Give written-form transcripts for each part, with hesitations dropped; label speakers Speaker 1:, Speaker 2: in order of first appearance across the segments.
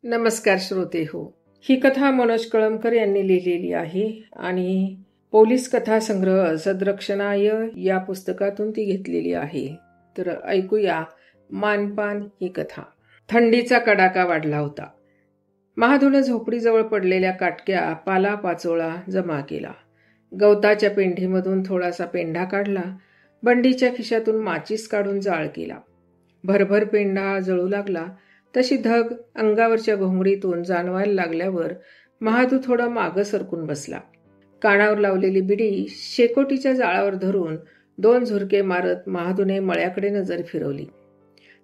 Speaker 1: नमस्कार श्रोते हो. ही कथा मनोज कळमकर यांनी लिहिलेली आहे आणि पोलीस कथा संग्रह सदरक्षणाय या पुस्तकातून ती घेतलेली आहे. तर ऐकूया मानपान ही कथा. थंडीचा कडाका वाढला होता. महाधूने झोपडीजवळ पडलेल्या काटक्या पालापाचोळा जमा केला. गवताच्या पेंढीमधून थोडासा पेंढा काढला. बंडीच्या खिशातून माचीस काढून जाळ केला. भरभर पेंढा जळू लागला तशी धग अंगावरच्या घोंगडीतून जाणवायला लागल्यावर महादू थोडा मागं सरकून बसला. कानावर लावलेली बिडी शेकोटीच्या जाळावर धरून 2 झुरके मारत महादूने मळ्याकडे नजर फिरवली.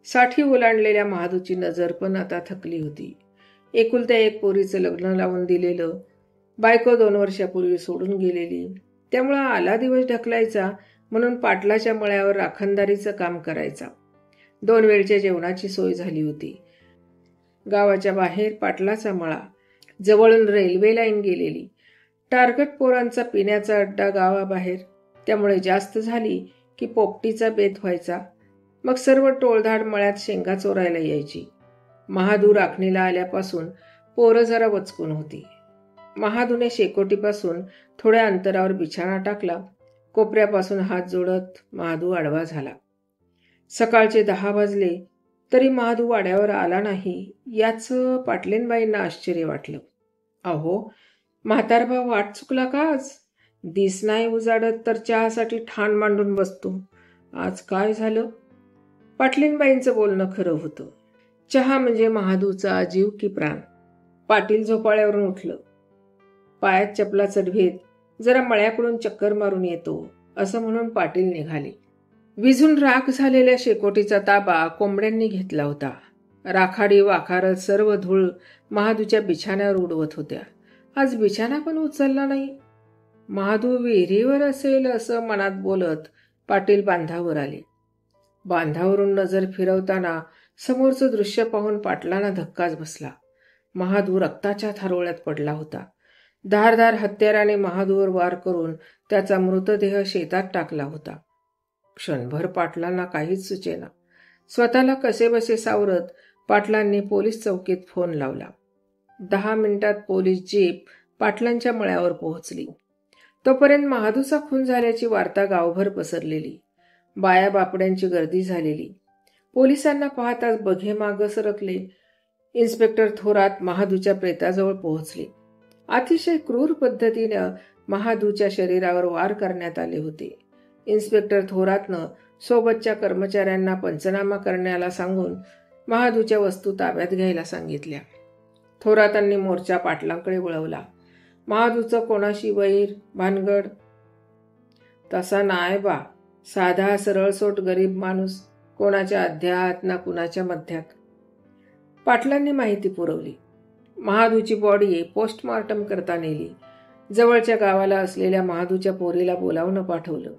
Speaker 1: 60 ओलांडलेल्या महादूची नजर पण आता थकली होती. एकुलत्या एक पोरीचं लग्न लावून दिलेलं, बायको 2 वर्षापूर्वी सोडून गेलेली, त्यामुळं आला दिवस ढकलायचा म्हणून पाटलाच्या मळ्यावर राखणदारीचं काम करायचा. 2 वेळच्या जेवणाची सोय झाली होती. गावाच्या बाहेर पाटलाचा मळा, जवळून रेल्वे लाईन गेलेली, टार्गट पोरांचा पिण्याचा अड्डा गावाबाहेर, त्यामुळे जास्त झाली की पोपटीचा बेत व्हायचा. मग सर्व टोळधाड मळ्यात शेंगा चोरायला यायची. महादू राखणीला आल्यापासून पोरं जरा वचकून होती. महादूने शेकोटीपासून थोड्या अंतरावर बिछाणा टाकला. कोपऱ्यापासून हात जोडत महादू आडवा झाला. सकाळचे 10 वाजले तरी महादू वाड्यावर आला नाही याचं पाटलीनबाईंना आश्चर्य वाटलं. अहो, म्हातारभाव वाट चुकला का आज? दिस नाही उजाडत तर चहासाठी ठाण मांडून बसतो. आज काय झालं? पाटलीनबाईंचं बोलणं खरं होतं. चहा म्हणजे महादूचा जीव की प्राण. पाटील झोपाळ्यावरून उठलं. पायात चपला चढवीत जरा मळ्याकडून चक्कर मारून येतो असं म्हणून पाटील निघाले. विझून राख झालेल्या शेकोटीचा ताबा कोंबड्यांनी घेतला होता. राखाडी वाखारत सर्व धूळ महादूच्या बिछाण्यावर उडवत होत्या. आज बिछाना पण उचलला नाही. महादू विहिरीवर असेल असं मनात बोलत पाटील बांधावर आले. बांधावरून नजर फिरवताना समोरचं दृश्य पाहून पाटलांना धक्काच बसला. महादू रक्ताच्या थारोळ्यात पडला होता. धारधार हत्याराने महादूवर वार करून त्याचा मृतदेह शेतात टाकला होता. क्षणभर पाटलांना काहीच सुचेना. स्वतःला कसेबसे सावरत पाटलांनी पोलीस चौकीत फोन लावला. 10 मिनिटात पोलीस जीप पाटलांच्या मळ्यावर पोहोचली. तोपर्यंत महादूचा खून झाल्याची वार्ता गावभर पसरलेली. बाया बापड्यांची गर्दी झालेली. पोलिसांना पाहताच बघे मागं सरकले. इन्स्पेक्टर थोरात महादूच्या प्रेताजवळ पोहोचले. अतिशय क्रूर पद्धतीनं महादूच्या शरीरावर वार करण्यात आले होते. इन्स्पेक्टर थोरातनं सोबतच्या कर्मचाऱ्यांना पंचनामा करण्याला सांगून महादूच्या वस्तू ताब्यात घ्यायला सांगितल्या. थोरातांनी मोर्चा पाटलांकडे वळवला. महादूचं कोणाशी वैर भानगड? तसा नाय बा, साधा सरळसोट गरीब माणूस, कोणाच्या अध्यात ना कुणाच्या मध्यात. पाटलांनी माहिती पुरवली. महादूची बॉडी पोस्टमॉर्टम करता नेली. जवळच्या गावाला असलेल्या महादूच्या पोरीला बोलावून पाठवलं.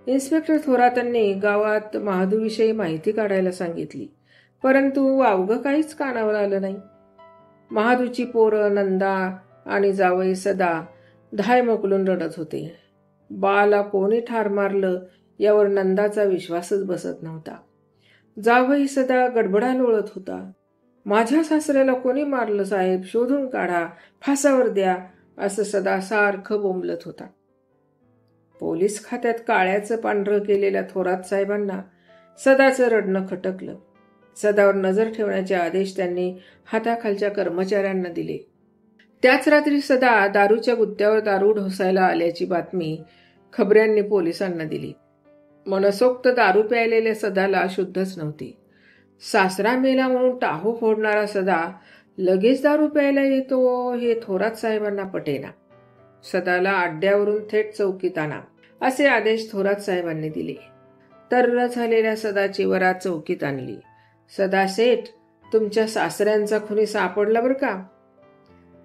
Speaker 1: इन्स्पेक्टर थोरातांनी गावात महादूविषयी माहिती काढायला सांगितली, परंतु अवघं काहीच कानावर आलं नाही. महादूची पोरं नंदा आणि जावई सदा धाय मोकलून रडत होते. बाला कोणी ठार मारलं यावर नंदाचा विश्वासच बसत नव्हता. जावई सदा गडबडा लोळत होता. माझ्या सासऱ्याला कोणी मारलं साहेब, शोधून काढा, फासावर द्या, असं सदा सारखं बोंबलत होता. पोलीस खात्यात काळ्याचं पांढरं केलेल्या थोरात साहेबांना सदाचं रडणं खटकलं. सदावर नजर ठेवण्याचे आदेश त्यांनी हाताखालच्या कर्मचाऱ्यांना दिले. त्याच रात्री सदा दारूच्या गुत्त्यावर दारू ढोसायला आल्याची बातमी खबऱ्यांनी पोलिसांना दिली. मनसोक्त दारू प्यायलेल्या सदाला शुद्धच नव्हती. सासरा मेला म्हणून टाहू फोडणारा सदा लगेच दारू प्यायला येतो हे थोरात साहेबांना पटेना. सदाला अड्ड्यावरून थेट चौकीत आणा असे आदेश थोरात साहेबांनी दिले. तर्र झालेल्या सदाची वरात चौकीत आणली. सदा सेठ, तुमच्या सासऱ्यांचा खुनी सापडला बरं का,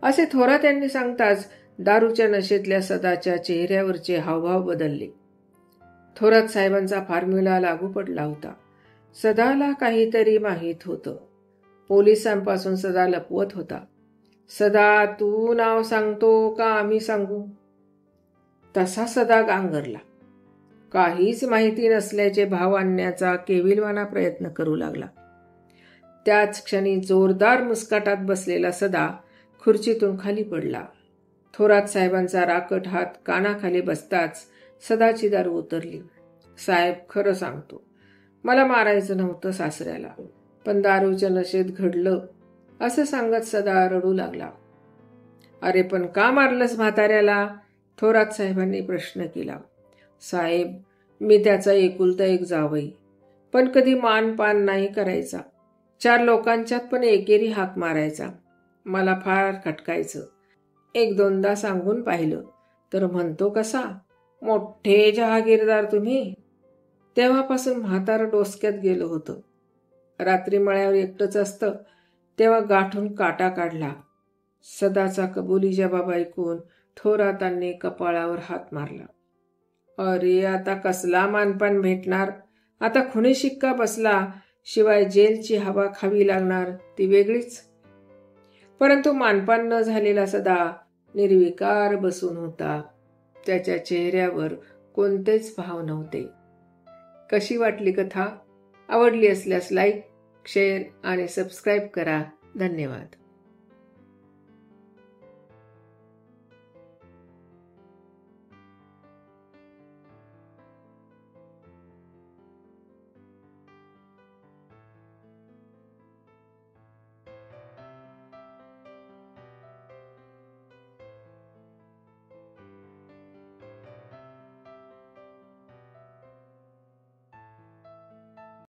Speaker 1: असे थोरात यांनी सांगताच दारूच्या नशेतल्या सदाच्या चेहऱ्यावरचे हावभाव बदलले. थोरात साहेबांचा फॉर्म्युला लागू पडला होता. सदाला काहीतरी माहीत होतं. पोलिसांपासून सदा लपवत होता. सदा, तू नाव सांगतो का आम्ही सांगू? तसा सदा गांगरला. काहीच माहिती नसल्याचे भाव आणण्याचा केविलवाना प्रयत्न करू लागला. त्याच क्षणी जोरदार मुस्काटात बसलेला सदा खुर्चीतून खाली पडला. थोरात साहेबांचा राकट हात कानाखाली बसताच सदाची दारू उतरली. साहेब, खरं सांगतो, मला मारायचं नव्हतं सासऱ्याला, पण दारूच्या नशेत घडलं असं सांगत सदा रडू लागला. अरे पण का मारलंस म्हाताऱ्याला? थोरात साहेबांनी प्रश्न केला. साहेब, मी त्याचा एकुलता एक जावई, पण कधी मानपान नाही करायचा. 4 लोकांच्यात पण एकेरी हाक मारायचा. मला फार खटकायचं. 1-2दा सांगून पाहिलं तर म्हणतो कसा, मोठे जहागीरदार तुम्ही. तेव्हापासून म्हातारं डोसक्यात गेलं होतं. रात्री मळ्यावर एकटंच असतं तेव्हा गाठून काटा काढला. सदाचा कबुली जबाब ऐकून थोरातांनी कपाळावर हात मारला. अरे आता कसला मानपान भेटणार? आता खुनी शिक्का बसला, शिवाय जेलची हवा खावी लागणार ती वेगळीच. परंतु मानपान न झालेला सदा निर्विकार बसून होता. त्याच्या चेहऱ्यावर कोणतेच भाव नव्हते. कशी वाटली कथा? आवडली असल्यास लाईक, शेअर आणि सबस्क्राईब करा. धन्यवाद.